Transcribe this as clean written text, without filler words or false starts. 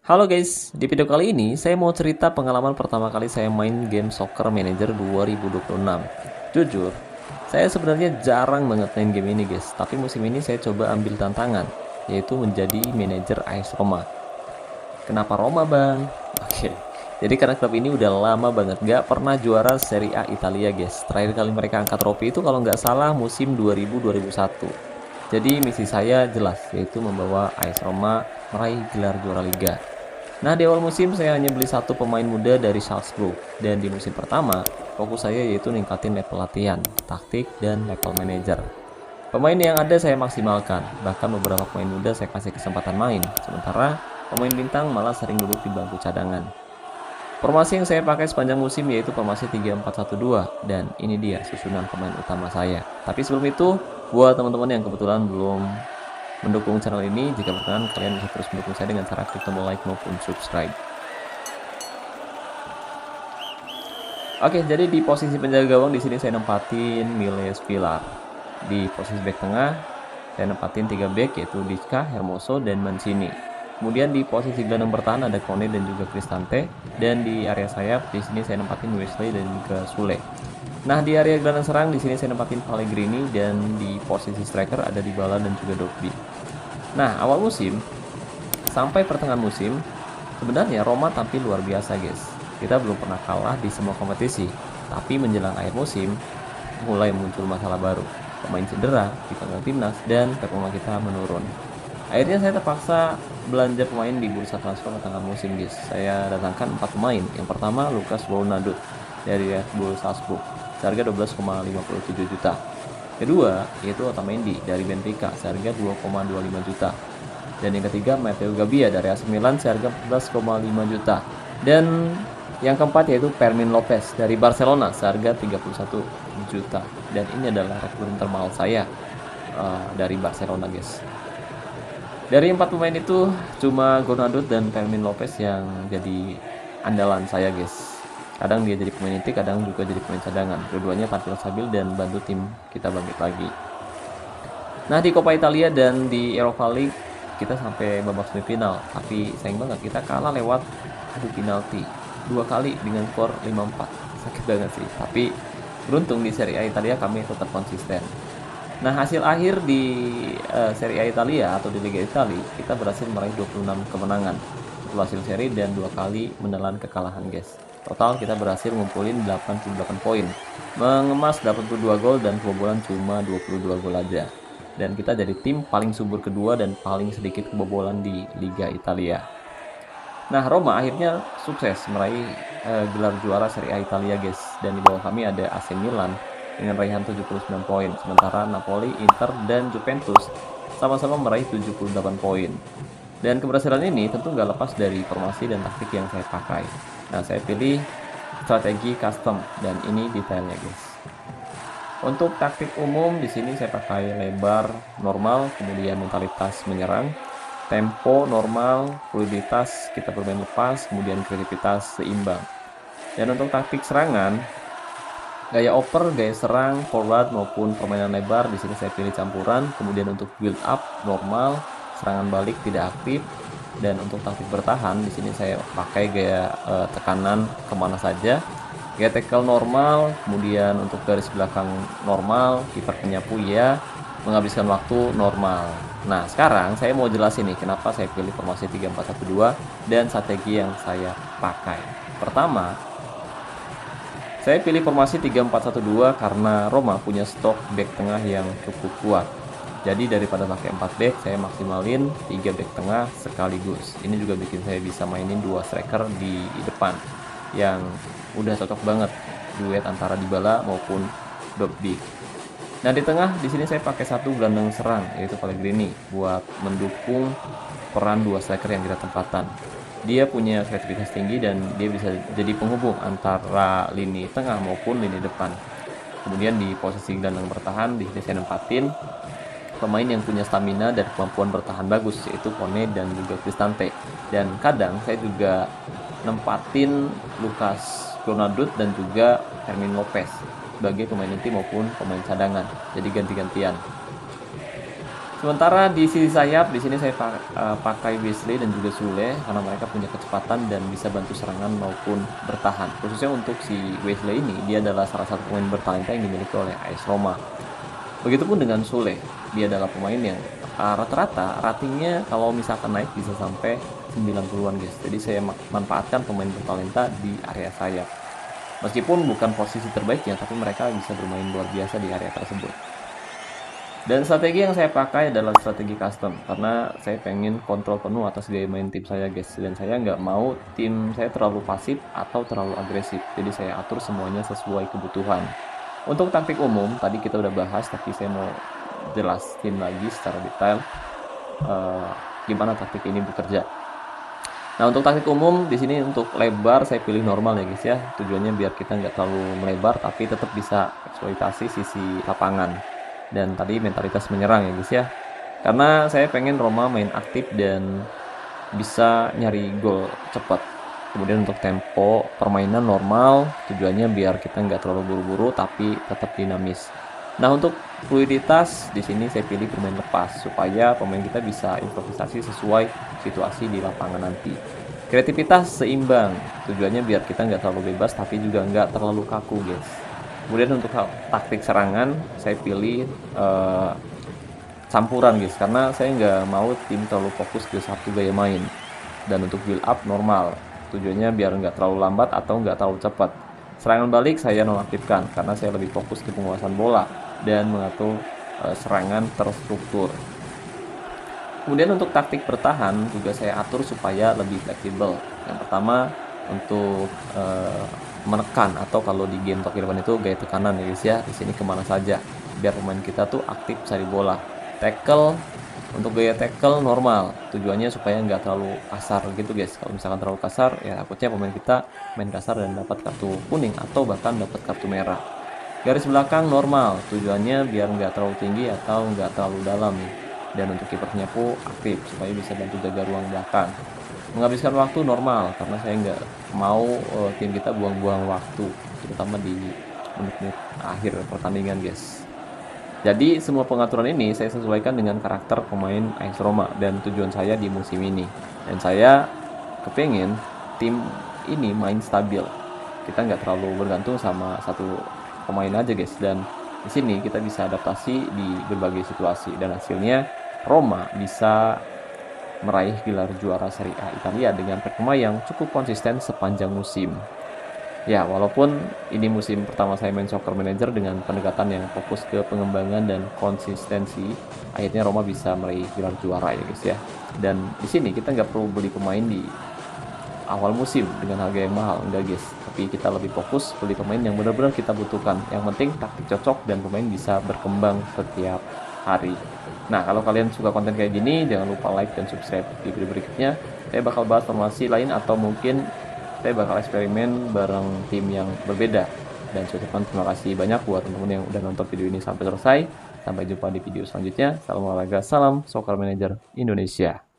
Halo guys, di video kali ini saya mau cerita pengalaman pertama kali saya main game Soccer Manager 2026. Jujur, saya sebenarnya jarang banget main game ini guys, tapi musim ini saya coba ambil tantangan, yaitu menjadi manajer AS Roma. Kenapa Roma bang? Oke, jadi karena klub ini udah lama banget gak pernah juara Serie A Italia guys. Terakhir kali mereka angkat trofi itu kalau nggak salah musim 2000-2001. Jadi misi saya jelas, yaitu membawa AS Roma meraih gelar juara Liga. Nah, di awal musim saya hanya beli satu pemain muda dari Salzburg, dan di musim pertama, fokus saya yaitu ningkatin level latihan, taktik, dan level manager. Pemain yang ada saya maksimalkan, bahkan beberapa pemain muda saya kasih kesempatan main, sementara pemain bintang malah sering duduk di bangku cadangan. Formasi yang saya pakai sepanjang musim yaitu formasi 3-4-1-2, dan ini dia susunan pemain utama saya. Tapi sebelum itu, buat teman-teman yang kebetulan belum mendukung channel ini, jika berkenan kalian bisa terus mendukung saya dengan cara klik tombol like maupun subscribe. Oke, jadi di posisi penjaga gawang di sini saya nempatin Miles Pilar. Di posisi back tengah saya nempatin 3 back yaitu Dika, Hermoso, dan Mancini. Kemudian di posisi gelandang bertahan ada Kone dan juga Cristante, dan di area sayap di sini saya nempatin Wesley dan juga Sule. Nah, di area gelandang serang di sini saya nempatin Pellegrini, dan di posisi striker ada Dybala dan juga Dobby. Nah, awal musim sampai pertengahan musim sebenarnya Roma tampil luar biasa, guys. Kita belum pernah kalah di semua kompetisi, tapi menjelang akhir musim mulai muncul masalah baru. Pemain cedera, dipanggil timnas, dan performa kita menurun. Akhirnya saya terpaksa belanja pemain di bursa transfer tengah musim, guys. Saya datangkan 4 pemain. Yang pertama Lucas Bounadut dari Red Bull Salzburg, seharga 12,57 juta. Kedua yaitu Otamendi dari Benfica, seharga 2,25 juta. Dan yang ketiga Matteo Gabbia dari AC Milan, seharga 14,5 juta. Dan yang keempat yaitu Fermin Lopez dari Barcelona, seharga 31 juta. Dan ini adalah rekrutmen termahal saya dari Barcelona, guys. Dari 4 pemain itu cuma Gonadot dan Fermin Lopez yang jadi andalan saya, guys. Kadang dia jadi pemain inti, kadang juga jadi pemain cadangan. Keduanya tampil stabil dan bantu tim kita bangkit lagi. Nah, di Coppa Italia dan di Europa League kita sampai babak semifinal, tapi sayang banget kita kalah lewat adu penalti 2 kali dengan skor 5-4. Sakit banget sih, tapi beruntung di Serie A Italia kami tetap konsisten. Nah, hasil akhir di Serie A Italia atau di Liga Italia, kita berhasil meraih 26 kemenangan, 10 hasil seri, dan 2 kali menelan kekalahan, guys. Total kita berhasil ngumpulin 88 poin, mengemas 82 gol, dan kebobolan cuma 22 gol aja. Dan kita jadi tim paling subur kedua dan paling sedikit kebobolan di Liga Italia. Nah, Roma akhirnya sukses meraih gelar juara Serie A Italia, guys. Dan di bawah kami ada AC Milan dengan raihan 79 poin, sementara Napoli, Inter, dan Juventus sama-sama meraih 78 poin. Dan keberhasilan ini tentu nggak lepas dari formasi dan taktik yang saya pakai. Nah, saya pilih strategi custom, dan ini detailnya, guys. Untuk taktik umum di sini saya pakai lebar normal, kemudian mentalitas menyerang, tempo normal, fluiditas kita bermain lepas, kemudian kreativitas seimbang. Dan untuk taktik serangan, gaya oper, gaya serang, forward maupun permainan lebar di sini saya pilih campuran. Kemudian untuk build up normal, serangan balik tidak aktif. Dan untuk taktik bertahan di sini saya pakai gaya tekanan kemana saja, gaya tackle normal, kemudian untuk garis belakang normal, kiper penyapu ya, menghabiskan waktu normal. Nah, sekarang saya mau jelasin nih kenapa saya pilih formasi 3-4-1-2 dan strategi yang saya pakai. Pertama, saya pilih formasi 3-4-1-2 karena Roma punya stok back tengah yang cukup kuat. Jadi daripada pakai 4 back, saya maksimalin 3 back tengah sekaligus. Ini juga bikin saya bisa mainin 2 striker di depan yang udah cocok banget duet antara Dybala maupun Dobby. Nah, di tengah di sini saya pakai satu gelandang serang yaitu Pellegrini buat mendukung peran 2 striker yang kita tempatan. Dia punya kreativitas tinggi dan dia bisa jadi penghubung antara lini tengah maupun lini depan. Kemudian di posisi gelandang bertahan di sini saya nempatin pemain yang punya stamina dan kemampuan bertahan bagus yaitu Kone dan juga Cristante. Dan kadang saya juga nempatin Lucas Gonadut dan juga Fermin Lopez sebagai pemain inti maupun pemain cadangan. Jadi ganti-gantian. Sementara di sisi sayap, di sini saya pakai Wesley dan juga Sule karena mereka punya kecepatan dan bisa bantu serangan maupun bertahan. Khususnya untuk si Wesley ini, dia adalah salah satu pemain bertalenta yang dimiliki oleh AS Roma. Begitupun dengan Sule, dia adalah pemain yang rata-rata ratingnya kalau misalkan naik bisa sampai 90-an guys. Jadi saya manfaatkan pemain bertalenta di area sayap. Meskipun bukan posisi terbaiknya, tapi mereka bisa bermain luar biasa di area tersebut. Dan strategi yang saya pakai adalah strategi custom karena saya pengen kontrol penuh atas gaya main tim saya guys, dan saya nggak mau tim saya terlalu pasif atau terlalu agresif, jadi saya atur semuanya sesuai kebutuhan. Untuk taktik umum tadi kita udah bahas, tapi saya mau jelasin lagi secara detail gimana taktik ini bekerja. Nah, untuk taktik umum di sini untuk lebar saya pilih normal ya guys ya, tujuannya biar kita nggak terlalu melebar tapi tetap bisa eksploitasi sisi lapangan. Dan tadi mentalitas menyerang ya guys ya, karena saya pengen Roma main aktif dan bisa nyari gol cepat. Kemudian untuk tempo permainan normal, tujuannya biar kita nggak terlalu buru-buru tapi tetap dinamis. Nah, untuk fluiditas di sini saya pilih bermain lepas supaya pemain kita bisa improvisasi sesuai situasi di lapangan nanti. Kreativitas seimbang, tujuannya biar kita nggak terlalu bebas tapi juga nggak terlalu kaku guys. Kemudian untuk taktik serangan saya pilih campuran guys, karena saya nggak mau tim terlalu fokus ke satu gaya main. Dan untuk build up normal, tujuannya biar nggak terlalu lambat atau nggak terlalu cepat. Serangan balik saya nonaktifkan karena saya lebih fokus ke penguasaan bola dan mengatur serangan terstruktur. Kemudian untuk taktik bertahan juga saya atur supaya lebih fleksibel. Yang pertama untuk menekan, atau kalau di game Tokyo depan itu gaya tekanan ya guys ya, di sini kemana saja biar pemain kita tuh aktif cari bola. Tackle, untuk gaya tackle normal, tujuannya supaya nggak terlalu kasar gitu guys. Kalau misalkan terlalu kasar ya takutnya pemain kita main kasar dan dapat kartu kuning atau bahkan dapat kartu merah. Garis belakang normal, tujuannya biar nggak terlalu tinggi atau nggak terlalu dalam. Dan untuk kipernya pun aktif supaya bisa bantu jaga ruang belakang. Menghabiskan waktu normal karena saya nggak mau tim kita buang-buang waktu, terutama di menit-menit akhir pertandingan guys. Jadi semua pengaturan ini saya sesuaikan dengan karakter pemain AS Roma dan tujuan saya di musim ini. Dan saya kepengen tim ini main stabil, kita nggak terlalu bergantung sama satu pemain aja guys. Dan di sini kita bisa adaptasi di berbagai situasi, dan hasilnya Roma bisa meraih gelar juara Serie A Italia dengan performa yang cukup konsisten sepanjang musim. Ya, walaupun ini musim pertama saya main Soccer Manager dengan pendekatan yang fokus ke pengembangan dan konsistensi, akhirnya Roma bisa meraih gelar juara ya guys ya. Dan di sini kita nggak perlu beli pemain di awal musim dengan harga yang mahal, enggak guys. Tapi kita lebih fokus beli pemain yang benar-benar kita butuhkan. Yang penting taktik cocok dan pemain bisa berkembang setiap hari. Nah, kalau kalian suka konten kayak gini, jangan lupa like dan subscribe di video berikutnya. Saya bakal bahas formasi lain atau mungkin saya bakal eksperimen bareng tim yang berbeda. Dan saya ucapkan terima kasih banyak buat teman-teman yang udah nonton video ini sampai selesai. Sampai jumpa di video selanjutnya. Salam olahraga, salam Soccer Manager Indonesia.